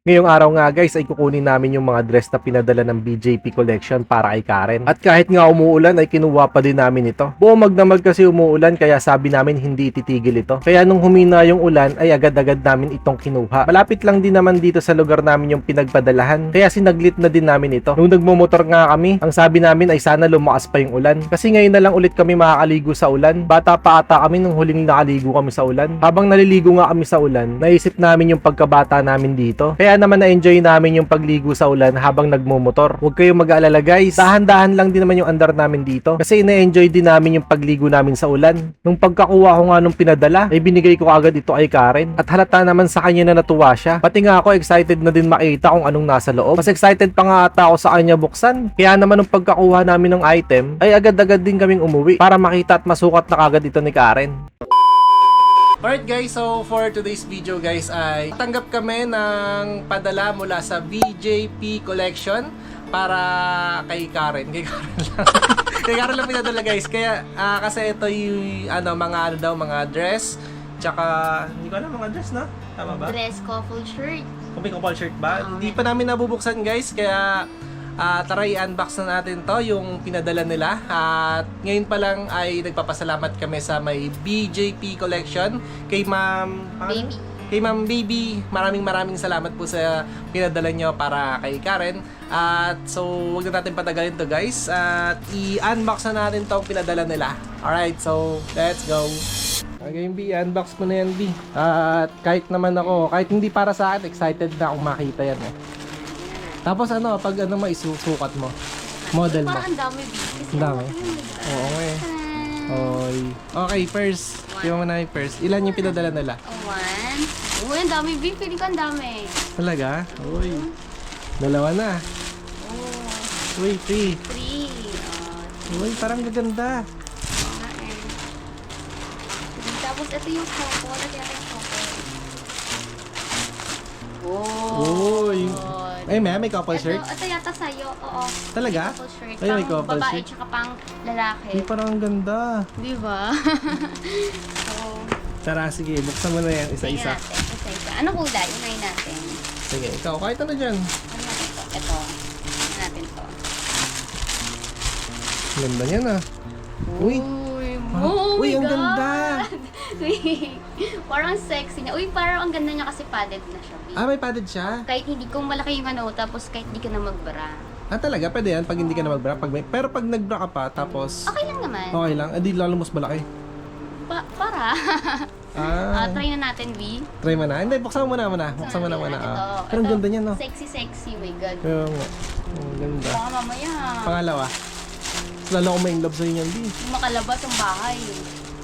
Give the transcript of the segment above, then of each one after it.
Ngayong araw nga guys ay kukunin namin yung mga dress na pinadala ng BJP Collection para kay Karen. At kahit nga umuulan ay kinuha pa din namin ito. Buo magdamag kasi umuulan kaya sabi namin hindi ititigil ito. Kaya nung humina yung ulan ay agad-agad namin itong kinuha. Malapit lang din naman dito sa lugar namin yung pinagpadalahan. Kaya sinaglit na din namin ito. Nung nagmumotor nga kami, ang sabi namin ay sana lumakas pa yung ulan. Kasi ngayon na lang ulit kami makakaligo sa ulan. Bata pa ata kami nung huling nakaligo kami sa ulan. Habang naliligo nga kami sa ulan, naisip namin yung pagkabata namin dito. Kaya naman na-enjoy namin yung pagligo sa ulan habang nagmumotor. Huwag kayong mag-aalala guys. Dahan-dahan lang din naman yung andar namin dito. Kasi ina-enjoy din namin yung pagligo namin sa ulan. Nung pagkakuha ko nga nung pinadala, ay binigay ko agad ito kay Karen. At halata naman sa kanya na natuwa siya. Pati nga ako excited na din makita kung anong nasa loob. Mas excited pa nga ata ako sa kanya buksan. Kaya naman nung pagkakuha namin ng item, ay agad-agad din kaming umuwi para makita at masukat na kagad ito ni Karen. Alright guys, so for today's video guys ay tanggap kami ng padala mula sa BJP Collection para kay Karen. Kay Karen lang. Kay Karen lang pinadala guys. Kaya kasi ito yung mga dress. Tsaka, hindi ko alam mga dress na? Tama ba? Dress, couple shirt. Couple shirt ba? Hindi pa namin nabubuksan guys. Kaya tara i-unbox na natin to yung pinadala nila. At ngayon pa lang ay nagpapasalamat kami sa may BJP Collection kay Ma'am Baby. Kay Ma'am Baby. Maraming salamat po sa pinadala nyo para kay Karen. At so wag na natin patagalin to guys. At i-unbox na natin tong pinadala nila. Alright, so let's go. Okay, B, unbox mo na yan, B. At kahit naman ako, kahit hindi para sa akin, excited na akong makita yan eh. Tapos pag maisusukat mo, model mo. Parang ang dami, B. Kasi Ang dami? Oo nga eh. Oy. Okay, first. Tingnan mo na yung first. Ilan yung pinadala nila? One. Uy, ang dami, B. Pili ko ang dami. Talaga? Uy. Dalawa na. Oh, Uy, 3. three. Uy, parang gaganda. Tapos ito yung couple. Ito yung couple. Uy. Ay, may couple shirt? Ito yata sa'yo. Oo. Talaga? May couple shirt. Ay, may Pang couple babae shirt. tsaka pang lalaki. Uy, parang ang ganda. Di ba? So, Tara, sige. Buksan mo na yan isa-isa. tingnan natin. Isa-isa. Anong kulay? Unayin natin. Sige, ikaw. Kahit ano dyan. Ano natin to? Ito. Tingnan natin to. Ganda niyan ah. Uy. Oh Uy, my ang God! ganda. Uy, parang sexy niya. Uy, parang ang ganda niya kasi padded na siya. Ah, may padded siya? Kahit hindi kung malaki yung tapos kahit hindi ka na magbara. Ah, talaga? Pwede yan pag hindi ka na mag-bra? Pero pag nag-bra ka pa, tapos... Okay lang naman. Okay lang? Edi lalo mas malaki. Para. Try na natin, B. Try mo na? Hindi, buksan mo na muna. Buksan mo na muna. Pero ang ganda niya, no? Sexy, my God. Kaya nga. Ang ganda. Baka mamaya. Pangalawa. Mas lalo akong ma-inlove sa'yo niyan, B. Makalabas ang bahay.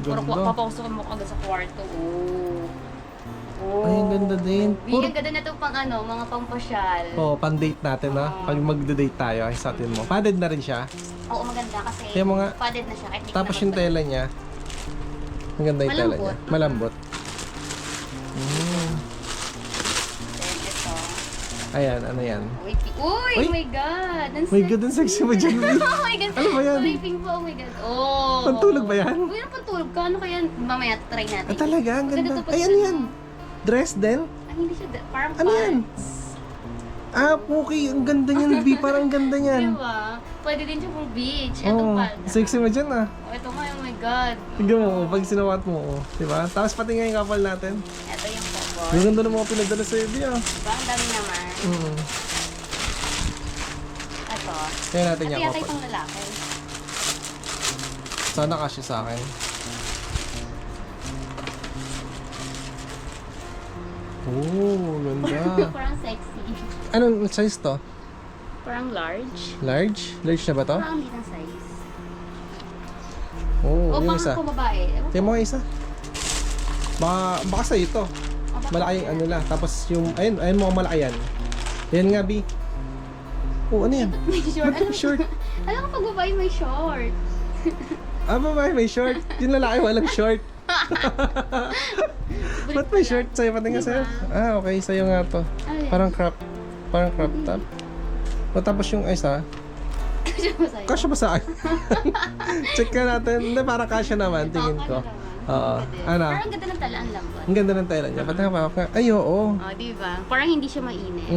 Puro Ganda. papausukan mo agad sa kwarto. Oh. Ay, ang ganda din. B, ang ganda na ito pang mga pampasyal. Oh, pang-date natin, ha? Pag mag-date tayo, ay sa atin mo. Padded na rin siya. Oo, maganda kasi Kaya mga... padded na siya. Kahit hindi Tapos ka yung na magbara. tela niya. Ang ganda yung tela niya. Malambot. Then ito. Ayan, ano yan? Uy, oh my God! Ang My God, ang sexy mo dyan, B. Oh my God! Ano ba yan? Kulay pink pa, oh my God. Oh! Pantulog ba yan? Uy, ano pantulog ka? Ano kaya? Mamaya, try natin. Ah, talaga? Ang Maganda ganda. to pag Ay, ano yan? Dress din? Ah, hindi siya, parang Ano yan? pants. Ah, okay. Ang ganda niyan, B. Parang ang ganda niyan. Diba? Pwede din siya pang beach. Ito Oh, palda. sexy mo dyan, ah. Oh, ito nga, oh my God. Tignan mo, pag sinukat mo, oh. Diba? Tapos pati nga yung couple natin. Ito yung couple. Ang ganda ng mga pinadala sa'yo, B, ah. Diba? Ang dami naman. Ito. Kaya natin Ito yung yata yung couple. pang lalaki. Sana kasya sa akin. Oh, ganda. Parang sexy. Anong size to? Parang large. Large? Large na ba to? Parang litang size. Oh, O yung baka isa. ako babae. Ewan ko. Tingnan mo nga isa. Baka sa'yo ito. O, baka Malaki yung ano lang. Tapos yung, ayun mo malaki yan. Yan nga, B. Oh, ano yan? May short. Ba't may short? Alam ko pag babae may short. Ah, babae, may short. Yung lalaki, walang short. Ba't may short sa'yo? Pati nga sa'yo. Ah, okay. Sa'yo nga to. Ano yan? Parang crop top. O, tapos yung isa. Kasya ba sa'yo? Kasya ba sa akin? Check ka natin. Hindi, parang kasya naman. Tingin ko. Okay naman. Oo. Ano? Parang ang ganda ng tala, ang lambot. Ang ganda ng tela niya. Pati ka. Ay, oo. Oh, di ba? Parang hindi siya mainit.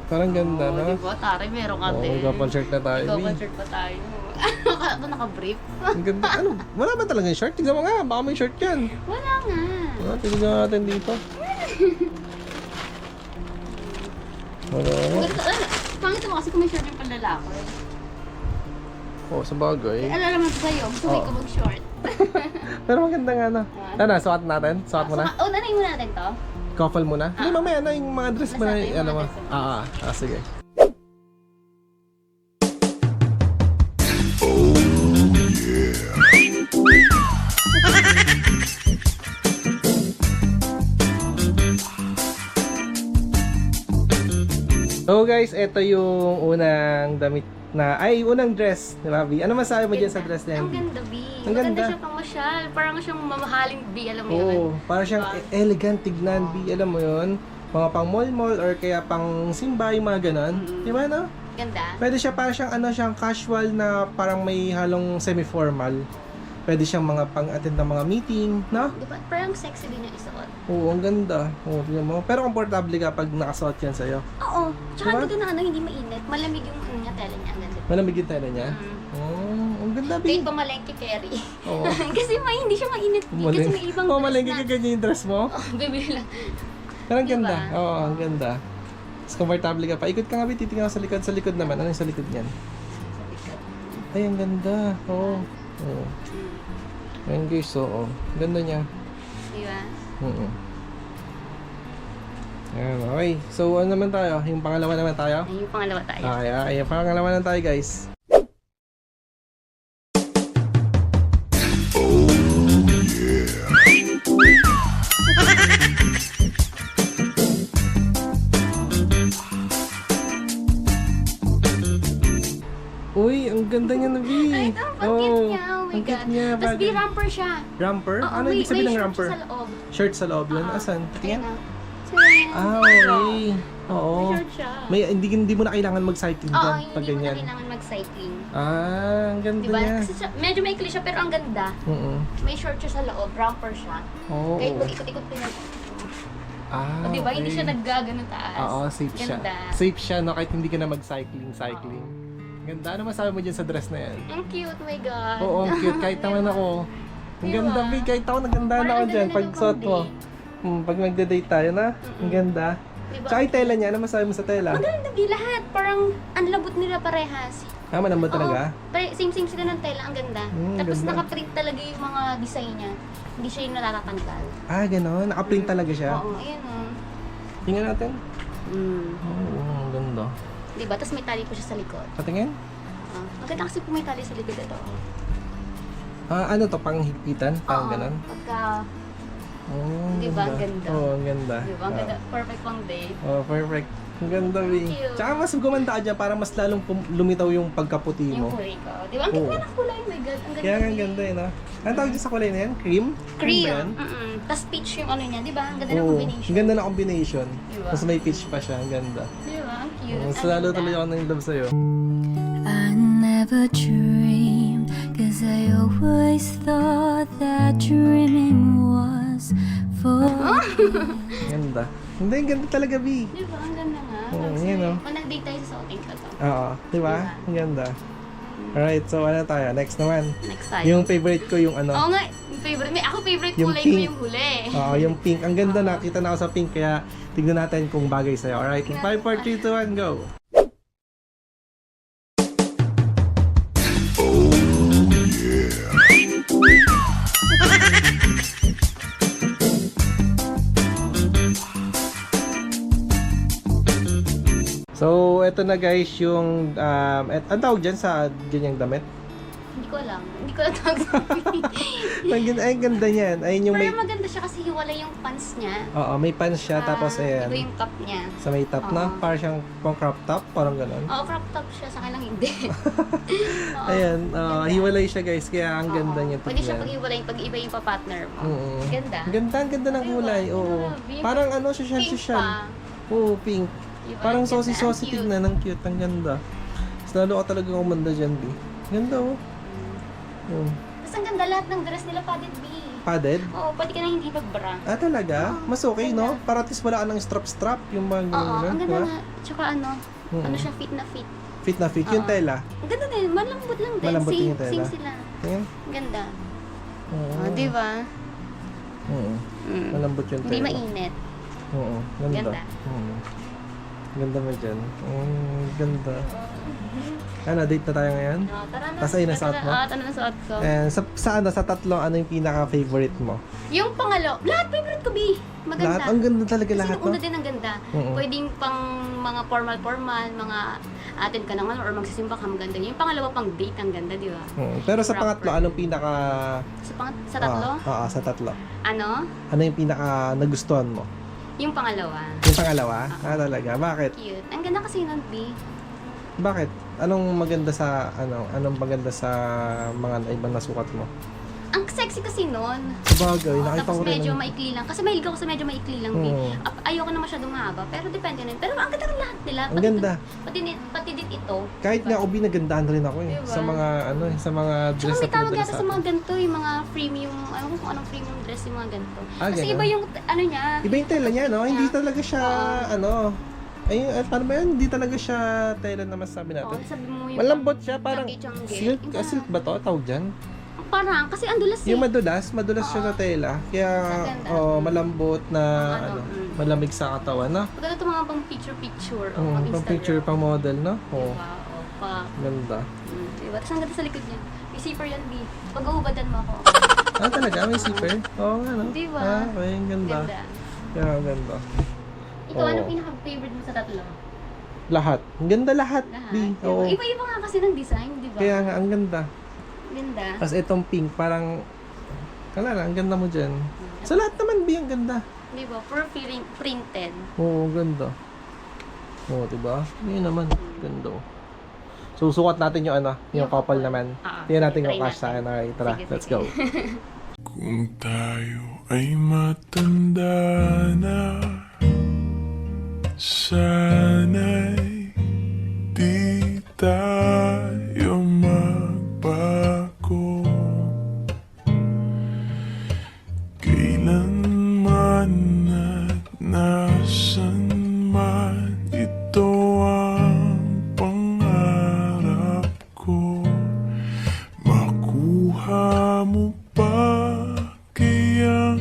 Parang ganda, Oh, no? di ba? Tari, meron ka Oo, din. magpa-shirt na tayo, Ikaw Bi. pa shirt pa tayo. Ako naka-brief. Ang ganda. Ano? Wala ba talagang shirt? Tignan mo nga. Baka may shirt yan. Wala nga. Tignan natin dito. Wala. Ang ganda, ano? Pangit mo kasi kung may shirt yung panlalaki. Oo, sa bagay. Eh, alam naman sa'yo, gusto mo Oo. ikaw mag-short. Pero maganda nga, no? Ano, sukat natin? Sukat mo na? Unahin mo natin to. Couple mo na? Hindi, mamaya na yung mga dress mo na. Basta yung Ano mo? mga dress mo. Sige. So guys, ito yung unang damit unang dress ni Bobby. Ano masabi mo dyan sa dress na yan? Ang ganda, B. Ang Maganda ganda. siya pang masyal. Parang siyang mamahaling B, alam mo yun. Oo, para siyang Diba? elegant tignan, B, alam mo yun? Mga pang mall-mall or kaya pang simba, yung mga ganon. Di ba, no? Ganda. Pwede siya para siyang siyang casual na parang may halong semi-formal. Pwede siyang mga pang-attend ng mga meeting, no? Di ba? Parang sexy din yung isuot. Oo, ang ganda. Oo, tingnan mo. Pero komportable ka pag nakasuot yan sa'yo. Oo. Tsaka Diba? ang ganda na hindi mainit. Malamig yung ano niya, tela niya. Ang ganda. Malamig yung tela niya. Ang ganda, B. Kahit pa malengke carry. Oo. Kasi hindi siya mainit. Kasi may ibang Oo, dress malengke na. ka ganyan yung dress mo. Oh, bibili lang. Pero ang Diba? ganda. Oo, ang ganda. Mas komportable ka pa. Ikot ka nga, B. Titingnan ka sa likod. Sa likod naman. Ano yung sa likod niyan? Ay, ang ganda. Oo. Oo. Ayan guys, oo. Ganda niya. Di ba? Ayan, okay. So, ano naman tayo? Yung pangalawa naman tayo? Ayun yung pangalawa tayo. Ay, pangalawa na tayo guys. Uy, ang ganda niya na, B. Ay, ito, ang cute niya. Oh my ang cute God. niya, Tapos bagay. B-ramper siya. Ramper? Oo, Ano may ibig sabihin ng shirt ramper? siya sa loob. Shirt sa loob yun? Oo. Asan? Tingnan. Ayan, Okay. Oo. May shirt siya. May, hindi mo na kailangan mag-cycling Oo, doon hindi pag mo na ganyan. kailangan mag-cycling. Ang ganda Diba? niya. Kasi siya, medyo may siya pero ang ganda. May short siya sa loob, ramper siya. Oo. Kahit mag-ikot-ikot pa niya. O, diba? Hindi siya naggagano taas. Oo, safe siya. Ganda. Safe siya, no? Kahit hindi ka na mag-cycling. Ganda. Ano masabi mo dyan sa dress na yan? Ang cute, my God. Oo, ang cute. Kahit naman ako. Ang Diba? ganda, B. Kahit ako naganda na ako Parang dyan. ganda Pag ng suot mo. pang-date. Pag magde-date tayo na. Ang ganda. Diba? Tsaka yung tela niya. Ano masabi mo sa tela? Maganda di lahat. Parang ang labot nila parehas. Malambot talaga? Same sila ng tela. Ang ganda. Tapos ganda. nakaprint talaga yung mga design niya. Hindi siya yung natatanggal. Gano'n. Naka-print talaga siya. Oo, ayan o. Tingnan natin. Oo, ang ganda. Diba? Tapos may tali po siya sa likod. Patingin? Maganda kasi kung may tali sa likod ito. Ano to? Panghigpitan? Parang gano'n? Pagka, Oh, Diba? Ang ganda. Oo, ang ganda. diba? Ang ganda. Perfect pang date. Oh, perfect. Ang ganda, B. Cute. Tsaka mas gumanda ka dyan para mas lalong lumitaw yung pagkaputi Yung mo. kulay ko. Diba? Ang ganda Oo. ng kulay. Oh my God. Ang ganda. Kaya ang ganda eh, no? Ano tawag dyan sa kulay na yan? Cream? Cream. ba yan? Tapos peach yung ano niya. Diba? Ang ganda ng Oo, combination. ang ganda na combination. Diba? Tapos may peach pa siya, ang ganda. Diba? Ang cute. Mas Ang lalo ganda. tuloy ako ng love sa'yo. I never dreamed, 'cause I always thought that dreaming was for Ganda. Hindi, ang ganda talaga, B. Diba? Ang ganda nga. Oo, Tapos yun, no? Kung nag-date tayo sa outing ko to. Oo, di ba? Ang ganda. Alright, so ano tayo? Next naman. Next tayo. Yung favorite ko yung ano. Oo nga. Yung favorite. Ako favorite Yung kulay ko pink. yung huli. Oo, yung pink. Ang ganda, nakita na ako sa pink, kaya tignan natin kung bagay sa'yo. Alright, 5, 4, 3, 2, 1, go! So, eto na guys yung, ang tawag dyan sa ganyang damit? Hindi ko alam. Hindi ko alam tawag sa Ay, ang ganda niyan. Ayun yung may, Pero maganda siya kasi hiwalay yung pants niya. oo, may pants siya, tapos Iba ayan, yung top niya. sa may top na, Oo. parang siyang pang crop top, parang gano'n. Oo, crop top siya. Sa akin lang hindi. Oo. Ayan, Ganda. hiwalay siya guys, kaya ang ganda Oo. niya Pwede siya tignan. pag-hiwalay pag iba yung pa-partner mo. Oo. Ganda. Ang ganda ng Diba? kulay, oo. Grabe. Parang ano, social. Pink pa. Oo, pink. Diba? Parang Ganda. sosi-sosi Cute. tignan, ang cute, ang ganda. Mas lalo ka talaga kumanda dyan, B. Ganda, oh. Oo. Tapos ang ganda lahat ng dress nila padded B. Padded? Oo, pwede ka na hindi mag-bra. Ah, talaga? Mas okay, no? Para at least wala ka ng strap-strap, yung mga Oo, ganun, ang ganda diba? na. Tsaka ano, Mm. ano siya, fit na fit. Fit na fit. Yung Oo. tela. Ang ganda din, malambot lang din. Malambot din Same, yung tela. same sila. Tingin. Ang ganda. Oo. Oh, di ba? Oo. Mm. Malambot yung Hindi tela. mainit. Oo. Ganda. Ganda. Oo. Ganda mo dyan. Ganda. Ano, date na tayo ngayon? Oh, tara na. Tas ayun, nasuot mo? Oo, tara na suot ko. And sa tatlo, ano yung pinaka-favorite mo? Yung pangalo, lahat favorite ko, B. Maganda. Lahat? Ang ganda talaga Kasi lahat, nung una no? din ang ganda. Oo. Pwedeng pang mga formal-formal, mga atin ka naman or magsisimba ka, maganda. Yung pangalawa pang date, ang ganda, di ba? Pero sa Proper. pangatlo, anong pinaka... Sa tatlo, Sa tatlo. ano? Ano yung pinaka nagustuhan mo? Yung pangalawa. Yung pangalawa? Talaga. Bakit? Cute. Ang ganda kasi nun, B. Bakit? Anong maganda sa mga ibang nasukat mo? Ang sexy kasi nun. Sabagay, nakita Tapos ko rin. medyo maikli lang. Kasi mahilig ako sa medyo maikli lang, B. Oo. Ayoko na masyadong mahaba. Pero depende na yun. Pero ang ganda ng lahat nila. Ang ganda. Pati din ito. Kahit nga ubi nagandahan rin ako eh. Diba? Sa mga sa mga dress Tsaka may na tawag pinadala yata sa sa mga akin. ganito, yung mga premium, ano kung anong premium dress yung mga ganito. Kasi ganun. iba yung, ano niya. Iba yung tela niya, no? Hindi Yeah. talaga siya, paano ba yan? Hindi talaga siya tela na masasabi Oo, natin. sabi mo yung Malambot siya, parang Changgi-changgi. silk, Iba. silk ba to? Tawag dyan? Parang, kasi ang dulas Yung eh. madulas siya sa tela. Kaya, Maganda. malambot na, malamig sa katawan, no? Pagka ito mga pang picture-picture o pang Pang Instagram. picture, pang model, no? Oo. Diba? O, pa. Ganda. Diba? Tapos ang ganda sa likod niya. May zipper yan, B. Pag uhubadan mo ako. Talaga? May zipper? Oo nga, no? Diba? Okay, ang ganda. Ganda. Kaya, ang ganda. Ikaw, Oo. anong pinaka-favorite mo sa tatlo? Lahat. Ang ganda lahat. Lahat. Di. Diba? Oo. Iba-iba nga kasi ng design, di ba? Kaya nga, ang ganda. Ganda. Tapos itong pink, parang, kala ang ganda mo dyan. Sa lahat naman, Bi, ang ganda. Di ba? Pure feeling printed. Oo, ganda. Oo, diba? Yun naman, ganda. So, sukat natin yung yung Yung couple couple. naman. Ah, Tingnan natin try yung cash sa akin. natin. Okay, tara, Sige, let's sige. go. Kung tayo ay matanda na, sana'y di tayo magbago. Kailanman at nasan man, ito ang pangarap ko. Makuha mo pa kaya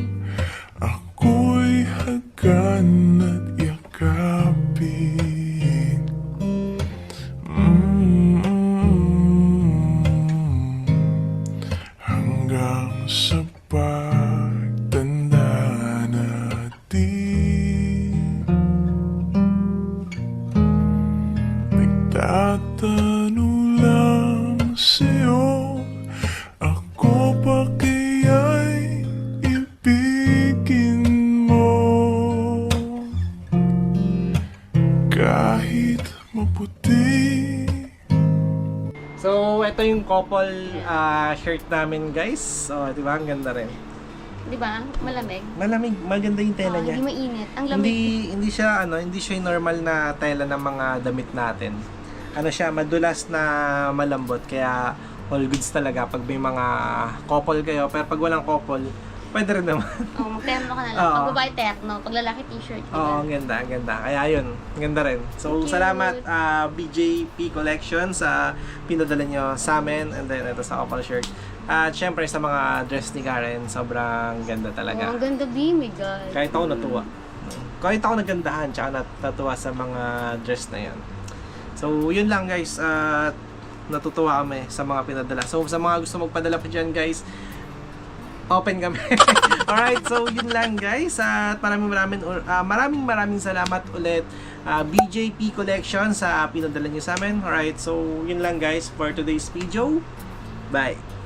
ako'y hagan at yakapin. Hanggang sa pagtanda natin, nagtatanong lang sa'yo, ako pa kaya'y ibigin mo kahit maputi. So, ito yung couple shirt namin, guys. So, di ba? Ang ganda rin. Di ba? Malamig. Malamig, maganda yung tela niya. Hindi mainit. Ang lamig. Hindi siya hindi siya yung normal na tela ng mga damit natin. Ano siya, madulas na malambot, kaya all goods talaga pag may mga couple kayo. Pero pag walang couple, pwede rin naman. Mag-terno ka na lang. Oo. Pag babae, terno. Pag lalaki, t-shirt. Diba? Oo, ang ganda, ang ganda. Kaya yun, ang ganda rin. So, Cute. salamat BJP Collection sa pinadala nyo sa amin. And then, ito sa couple shirt. At syempre, sa mga dress ni Karen, sobrang ganda talaga. Ang ganda, B. My God. Kahit ako natuwa. Kahit ako nagandahan, tsaka natuwa sa mga dress na yan. So, yun lang guys. Natutuwa kami sa mga pinadala. So, sa mga gusto magpadala pa dyan guys, open kami. Alright, so yun lang guys. At maraming salamat ulit BJP Collection sa pinadala nyo sa amin. Alright, so yun lang guys for today's video. Bye!